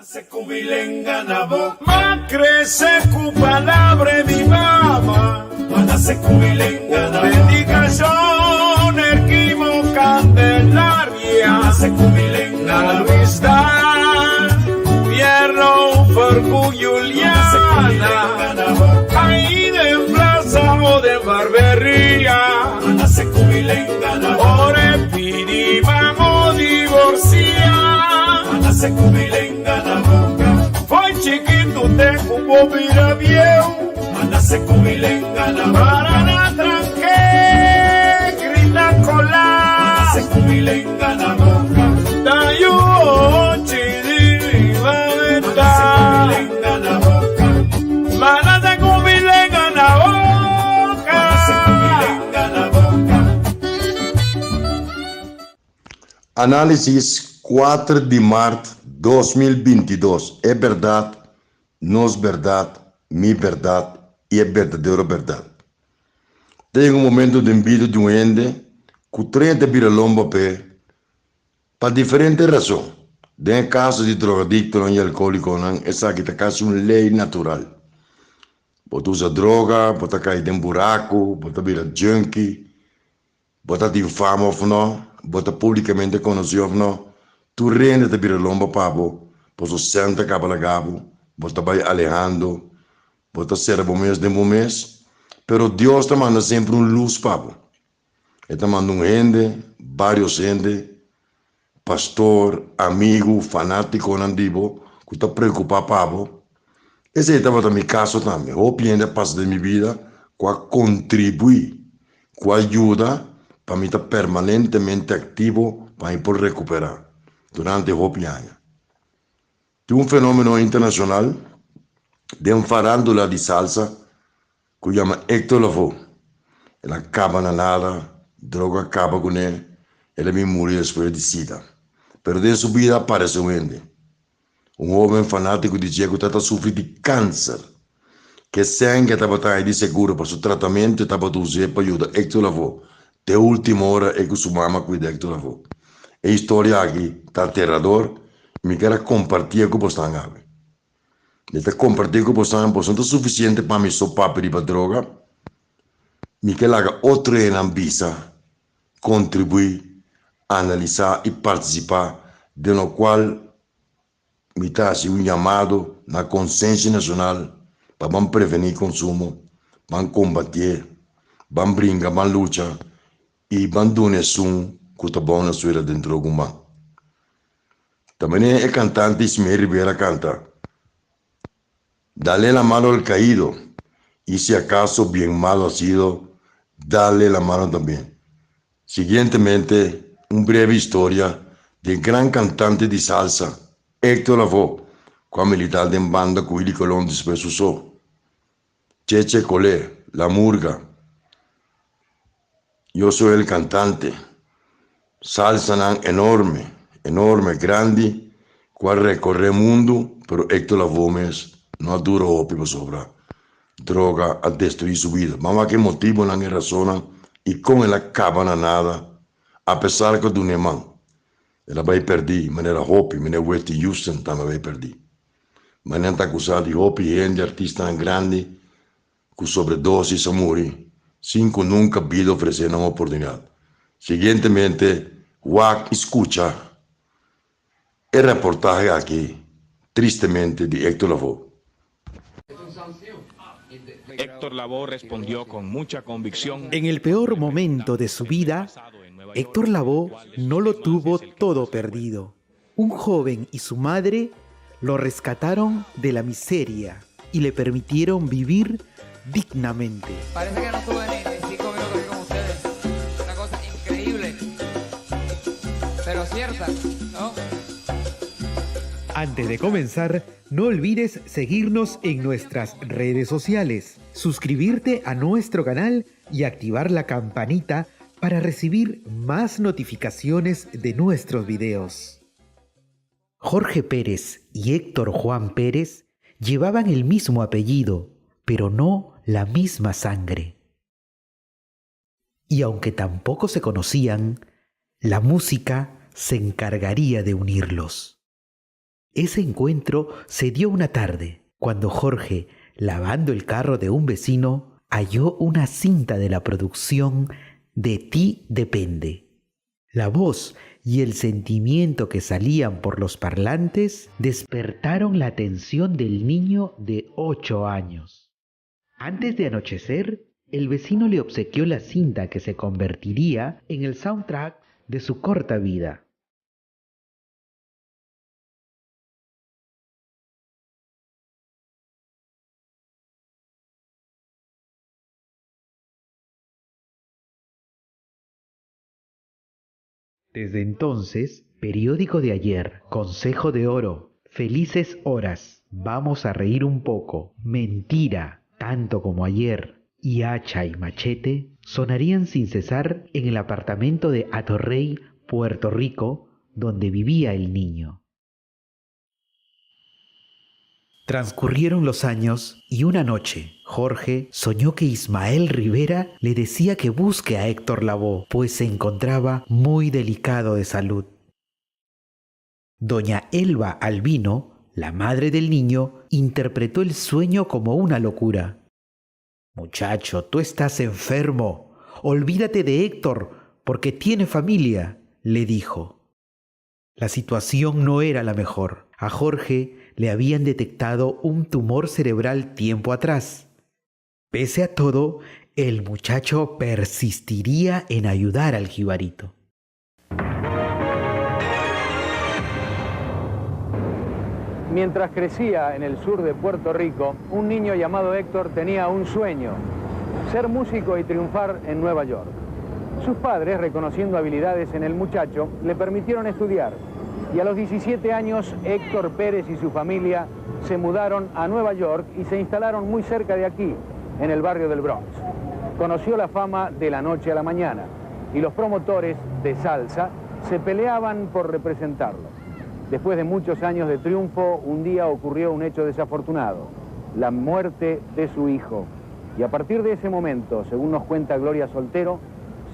Se kumilenga na boca, ma crece cu palabra mi mamá. Mana se kumilenga na boca, predicación erquimo candelaria. Mana se kumilenga na vista, pierno por Juliana. Ahí de plaza o de barbería. Mana se kumilenga na boca, ore pidi vamos divorciar. Mana se kumilenga na boca, foi chiquito te cubo vira viejo. Mana se kumilenga na boca, para na tranque, grita colar. Mana se kumilenga na boca, dayo chidi va veta. Mana se kumilenga na boca, mana se kumilenga na boca. Mana se kumilenga na boca. Análisis 4 de marzo 2022. Es verdad, no es verdad, mi verdad y es verdadera verdad. Tengo un momento de envidia de un gente que 30 biralomba por diferentes razones. En el caso de drogadicto y alcohólico, es casi una ley natural. Bota usa droga, bota cair en buraco, bota vira junkie, bota de infame of no, bota publicamente conocido of no. Tu rende te vira lomba papo, posso senta capa gabo, bota vai alejando, bota servo mês de mês, pero Deus te manda sempre luz papo. Ele te manda gente, vários gente, pastor, amigo, fanático nandibo, que está preocupado papo. Esse estava no meu caso também. O piende passa de minha vida, que contribui, que ajuda para mim estar permanentemente ativo para ir por recuperar durante o ano. De um fenômeno internacional de um farándula de salsa que se chama Héctor Lavoe. Ele acaba na nada, droga acaba com ele, ele me morreu depois de sida. Pero de sua vida apareceu um homem fanático de que estava sofrendo de câncer, que sangue estava de seguro para seu tratamento, estava usando para ajudar Héctor Lavoe. De última hora é que sua mama cuida de Héctor Lavoe. A história aqui está aterrador, me quero compartilhar com vocês. Nesta compartilhar com vocês, não é suficiente para me sopar para droga. Me quero que outro em ambisa contribuir, analisar e participar, de no qual me está um chamado na consciência nacional para prevenir consumo, para combater, para brincar, para lutar e para donação que está bom na sua dentro do mundo. Também é cantante Ismael Rivera canta: dale la mano al caído y si acaso bien malo ha sido, dale la mano también. Siguientemente, una breve historia del gran cantante de salsa Héctor Lavoe, con militar de banda que Willy Colón después usó. Cheche Colé, La Murga. Yo soy el cantante. Salsa enorme, enorme, grande, cual recorre el mundo, pero Héctor Lavoe no dura opio sobra. Droga a destruir su vida. Mamá que motivo no hay razón y con él acaba nada, a pesar que du man. Ela vai perder, maneira Hopi, maneira Whitney Houston também vai perder. Maneira está acusado de Hopi, gente, artista grande, com sobredose e morre, sem que nunca vida oferecer uma oportunidade. Siguientemente, Wack escucha el reportaje aquí, tristemente, de Héctor Lavoe. Héctor Lavoe respondió con mucha convicción. En el peor momento de su vida, Héctor Lavoe no lo tuvo todo perdido. Un joven y su madre lo rescataron de la miseria y le permitieron vivir dignamente. Parece que no estuve ni 5 minutos aquí con ustedes. Una cosa increíble, pero cierta, ¿no? Antes de comenzar, no olvides seguirnos en nuestras redes sociales, suscribirte a nuestro canal y activar la campanita para recibir más notificaciones de nuestros videos. Jorge Pérez y Héctor Juan Pérez llevaban el mismo apellido, pero no la misma sangre. Y aunque tampoco se conocían, la música se encargaría de unirlos. Ese encuentro se dio una tarde, cuando Jorge, lavando el carro de un vecino, halló una cinta de la producción De ti depende. La voz y el sentimiento que salían por los parlantes despertaron la atención del niño de 8 años. Antes de anochecer, el vecino le obsequió la cinta que se convertiría en el soundtrack de su corta vida. Desde entonces, periódico de ayer, consejo de oro, felices horas, vamos a reír un poco, mentira, tanto como ayer, y hacha y machete sonarían sin cesar en el apartamento de Atorrey, Puerto Rico, donde vivía el niño. Transcurrieron los años y una noche Jorge soñó que Ismael Rivera le decía que busque a Héctor Lavoe, pues se encontraba muy delicado de salud. Doña Elba Albino, la madre del niño, interpretó el sueño como una locura. «Muchacho, tú estás enfermo. Olvídate de Héctor, porque tiene familia», le dijo. La situación no era la mejor. A Jorge le habían detectado un tumor cerebral tiempo atrás. Pese a todo, el muchacho persistiría en ayudar al jibarito. Mientras crecía en el sur de Puerto Rico, un niño llamado Héctor tenía un sueño: ser músico y triunfar en Nueva York. Sus padres, reconociendo habilidades en el muchacho, le permitieron estudiar. Y a los 17 años, Héctor Pérez y su familia se mudaron a Nueva York y se instalaron muy cerca de aquí, en el barrio del Bronx. Conoció la fama de la noche a la mañana y los promotores de salsa se peleaban por representarlo. Después de muchos años de triunfo, un día ocurrió un hecho desafortunado: la muerte de su hijo. Y a partir de ese momento, según nos cuenta Gloria Soltero,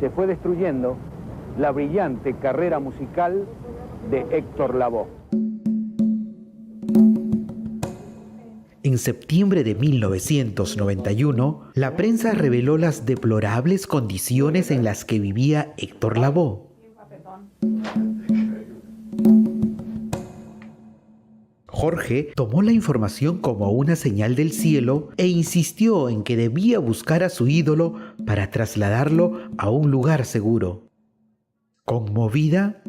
se fue destruyendo la brillante carrera musical de Héctor Lavoe. En septiembre de 1991, la prensa reveló las deplorables condiciones en las que vivía Héctor Lavoe. Jorge tomó la información como una señal del cielo e insistió en que debía buscar a su ídolo para trasladarlo a un lugar seguro. Conmovida,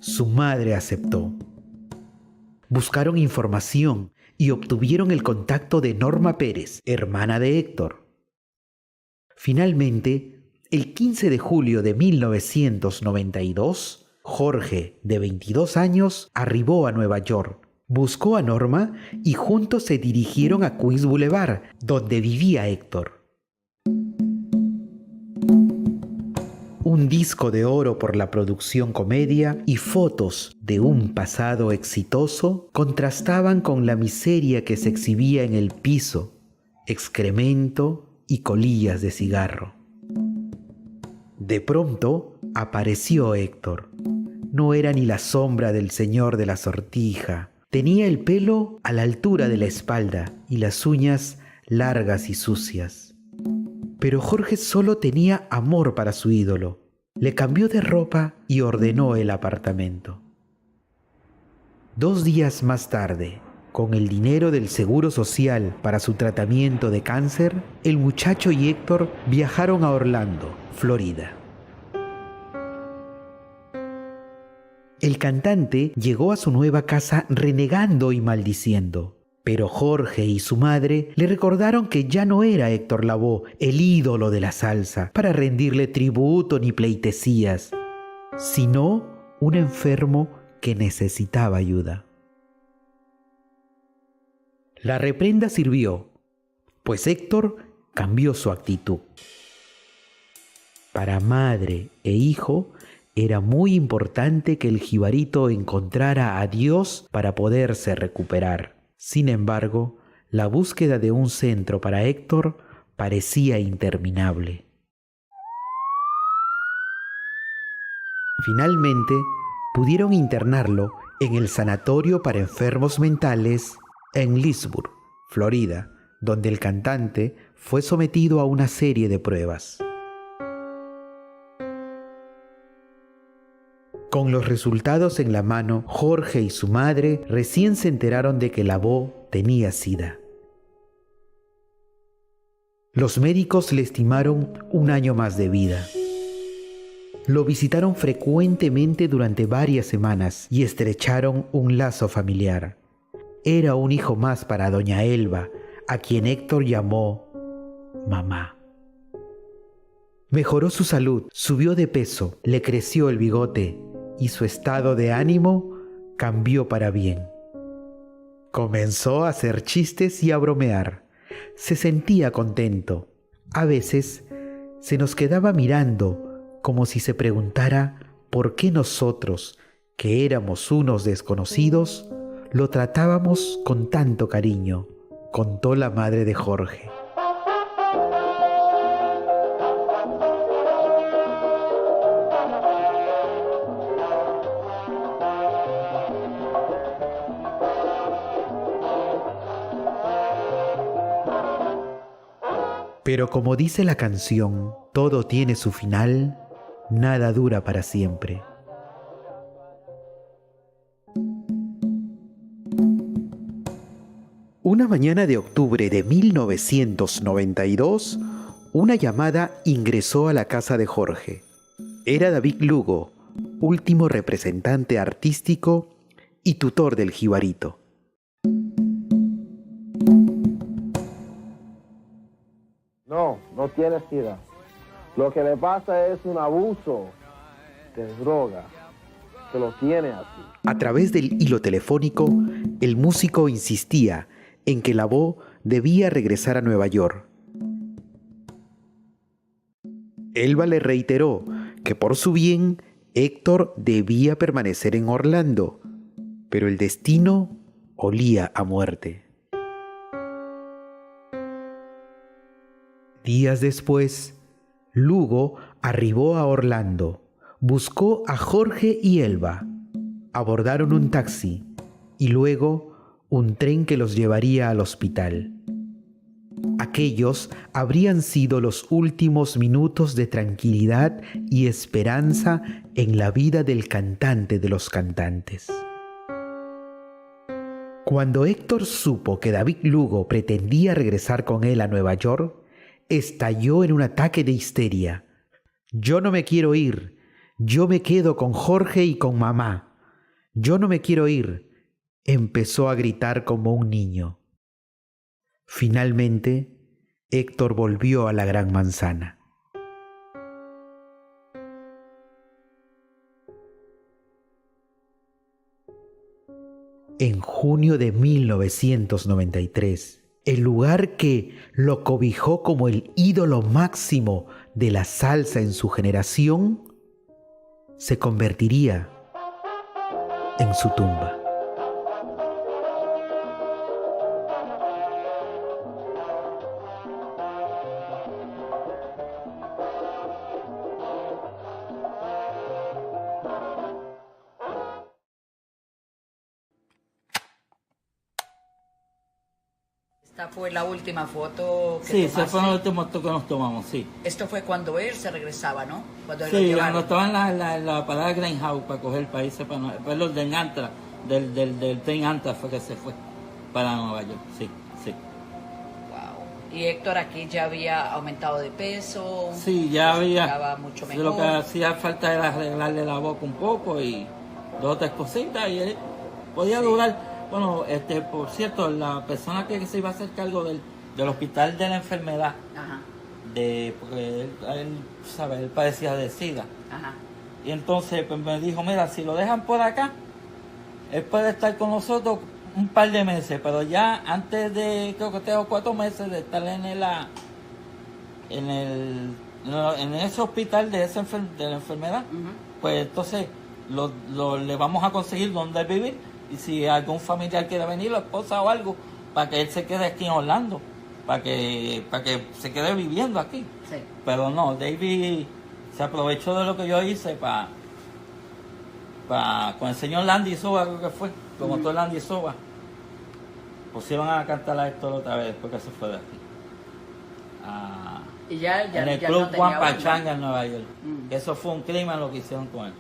su madre aceptó. Buscaron información y obtuvieron el contacto de Norma Pérez, hermana de Héctor. Finalmente, el 15 de julio de 1992, Jorge, de 22 años, arribó a Nueva York. Buscó a Norma y juntos se dirigieron a Queens Boulevard, donde vivía Héctor. Un disco de oro por la producción comedia y fotos de un pasado exitoso contrastaban con la miseria que se exhibía en el piso, excremento y colillas de cigarro. De pronto apareció Héctor. No era ni la sombra del señor de la Sortija. Tenía el pelo a la altura de la espalda y las uñas largas y sucias. Pero Jorge solo tenía amor para su ídolo. Le cambió de ropa y ordenó el apartamento. 2 días más tarde, con el dinero del Seguro Social para su tratamiento de cáncer, el muchacho y Héctor viajaron a Orlando, Florida. El cantante llegó a su nueva casa renegando y maldiciendo, pero Jorge y su madre le recordaron que ya no era Héctor Lavoe, el ídolo de la salsa, para rendirle tributo ni pleitesías, sino un enfermo que necesitaba ayuda. La reprenda sirvió, pues Héctor cambió su actitud. Para madre e hijo, era muy importante que el jibarito encontrara a Dios para poderse recuperar. Sin embargo, la búsqueda de un centro para Héctor parecía interminable. Finalmente, pudieron internarlo en el sanatorio para enfermos mentales en Leesburg, Florida, donde el cantante fue sometido a una serie de pruebas. Con los resultados en la mano, Jorge y su madre recién se enteraron de que Lavoe tenía SIDA. Los médicos le estimaron 1 año más de vida. Lo visitaron frecuentemente durante varias semanas y estrecharon un lazo familiar. Era un hijo más para doña Elba, a quien Héctor llamó mamá. Mejoró su salud, subió de peso, le creció el bigote y su estado de ánimo cambió para bien. Comenzó a hacer chistes y a bromear. Se sentía contento. A veces se nos quedaba mirando como si se preguntara por qué nosotros, que éramos unos desconocidos, lo tratábamos con tanto cariño, contó la madre de Jorge. Pero como dice la canción, todo tiene su final, nada dura para siempre. Una mañana de octubre de 1992, una llamada ingresó a la casa de Jorge. Era David Lugo, último representante artístico y tutor del Jibarito. No tiene SIDA. Lo que le pasa es un abuso de droga, que lo tiene así. A través del hilo telefónico, el músico insistía en que Lavoe debía regresar a Nueva York. Elba le reiteró que por su bien, Héctor debía permanecer en Orlando, pero el destino olía a muerte. Días después, Lugo arribó a Orlando, buscó a Jorge y Elba, abordaron un taxi y luego un tren que los llevaría al hospital. Aquellos habrían sido los últimos minutos de tranquilidad y esperanza en la vida del cantante de los cantantes. Cuando Héctor supo que David Lugo pretendía regresar con él a Nueva York, estalló en un ataque de histeria. Yo no me quiero ir, yo me quedo con Jorge y con mamá. Yo no me quiero ir, empezó a gritar como un niño. Finalmente, Héctor volvió a la Gran Manzana. En junio de 1993, el lugar que lo cobijó como el ídolo máximo de la salsa en su generación, se convertiría en su tumba. Esta fue la última foto que Sí, tomaste. esa fue la última foto que nos tomamos, sí. Esto fue cuando él se regresaba, ¿no? Cuando él lo Sí, llevaron. cuando estaba en la parada Greyhound para coger el país, para los del Antra, del tren Antra fue que se fue para Nueva York, sí. Wow. Y Héctor aquí ya había aumentado de peso. Sí, ya había. Estaba mucho mejor. Lo que hacía falta era arreglarle la boca un poco y 2 o 3 cositas y él podía durar. Bueno, por cierto, la persona que se iba a hacer cargo del hospital de la enfermedad, Ajá. porque él padecía de SIDA. Ajá. Y entonces pues, me dijo, mira, si lo dejan por acá, él puede estar con nosotros un par de meses, pero ya antes de, creo que 3 o 4 meses de estar en ese hospital de la enfermedad, pues entonces le vamos a conseguir dónde vivir. Y si algún familiar quiere venir, la esposa o algo, para que él se quede aquí en Orlando, para que se quede viviendo aquí. Sí. Pero no, David se aprovechó de lo que yo hice para con el señor Landy Soba, creo que fue, promotor Landy Soba. Pusieron a cantar a Héctor otra vez después que se fue de aquí. Y ya en el ya club no tenía Juan banda. Pachanga en Nueva York. Eso fue un crimen lo que hicieron con él.